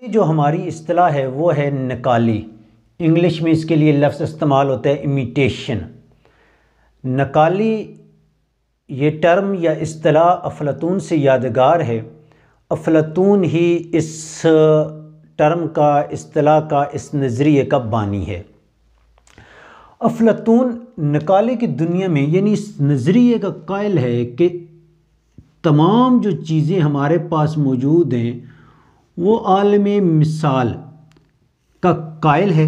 जो हमारी इस्तिलाह है वो है नकाली। इंग्लिश में इसके लिए लफ्ज़ इस्तेमाल होता है इमिटेशन। नकाली ये टर्म या इस्तिलाह अफलातून से यादगार है। अफलातून ही इस टर्म का, इस्तिलाह का, इस नज़रिए का बानी है। अफलातून नकाले की दुनिया में यानी इस नज़रिए का कायल है कि तमाम जो चीज़ें हमारे पास मौजूद हैं वो आलम मिसाल का कायल है।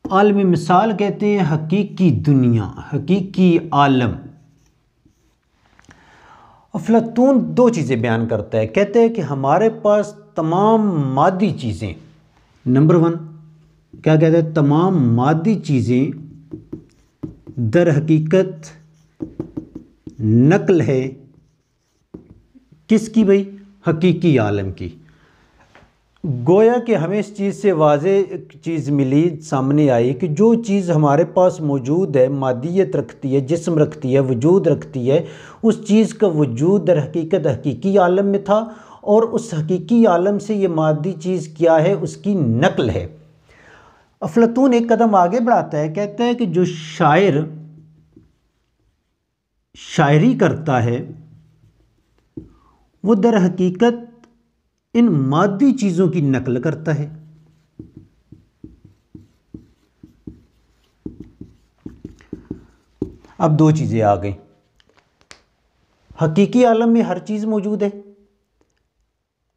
आलम मिसाल कहते हैं हकीकी दुनिया, हकीकी आलम। अफलातून दो चीज़ें बयान करता है। कहते हैं कि हमारे पास तमाम मादी चीज़ें, नंबर वन क्या कहते हैं, तमाम मादी चीज़ें दर हकीकत नकल है किसकी भाई, हकीकी आलम की। गोया कि हमें इस चीज़ से वाज़ेह चीज़ मिली, सामने आई कि जो चीज़ हमारे पास मौजूद है, मादियत रखती है, जिस्म रखती है, वजूद रखती है, उस चीज़ का वजूद दर हकीकत हकीकी आलम में था और उस हकीकी आलम से ये मादी चीज़ क्या है, उसकी नकल है। अफलातून एक कदम आगे बढ़ाता है, कहता है कि जो शायर शायरी करता है वो दर हकीकत इन मादी चीज़ों की नकल करता है। अब दो चीज़ें आ गई। हकीकी आलम में हर चीज़ मौजूद है।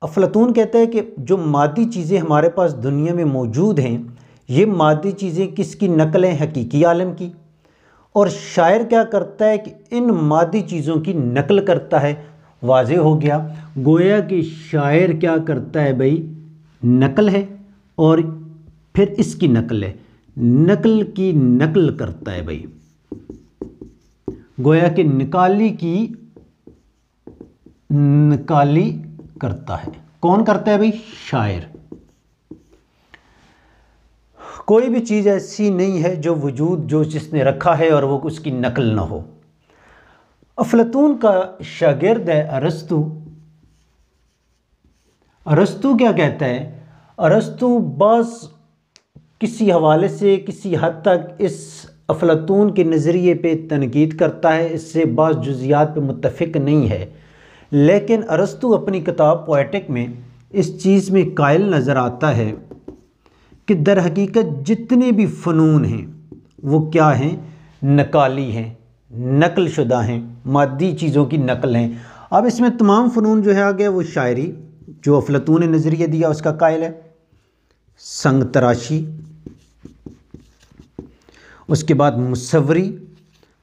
अफलातून कहता है कि जो मादी चीज़ें हमारे पास दुनिया में मौजूद हैं, ये मादी चीज़ें किसकी नकल हैं, हकीकी आलम की। और शायर क्या करता है कि इन मादी चीज़ों की नकल करता है। वाज़ेह हो गया, गोया कि शायर क्या करता है भाई, नकल है और फिर इसकी नकल है, नकल की नकल करता है भाई। गोया कि निकाली की निकाली करता है। कौन करता है भाई, शायर। कोई भी चीज़ ऐसी नहीं है जो वजूद जो जिसने रखा है और वो उसकी नकल ना हो। अफलातून का शागिर्द है अरस्तु। अरस्तु क्या कहता है, अरस्तु बस किसी हवाले से किसी हद तक इस अफलातून के नज़रिए पे तनकीद करता है, इससे बाज़ जुज़ियात पे मुत्तफ़िक नहीं है। लेकिन अरस्तु अपनी किताब पोएटिक में इस चीज़ में कायल नज़र आता है कि दर हकीकत जितने भी फ़नून हैं वो क्या हैं, नकाली हैं, नकल शुदा हैं, मादी चीज़ों की नकल हैं। अब इसमें तमाम फ़नून जो है आ गया वो शायरी, जो अफलातून ने नज़रिया दिया उसका कायल है, संग तराशी, उसके बाद मुसव्वरी।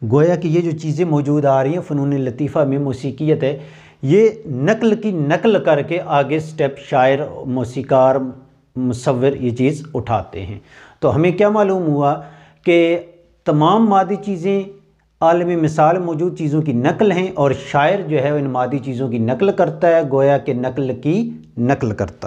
गोया कि ये जो चीज़ें मौजूद आ रही हैं फ़नून लतीफ़ा में, मौसीकियत है, ये नकल की नकल करके आगे स्टेप शायर, मौसीकार, मुसव्विर ये चीज़ उठाते हैं। तो हमें क्या मालूम हुआ कि तमाम मादी चीज़ें आलमी मिसाल मौजूद चीज़ों की नकल हैं और शायर जो है इन मादी चीज़ों की नकल करता है, गोया कि नकल की नकल करता है।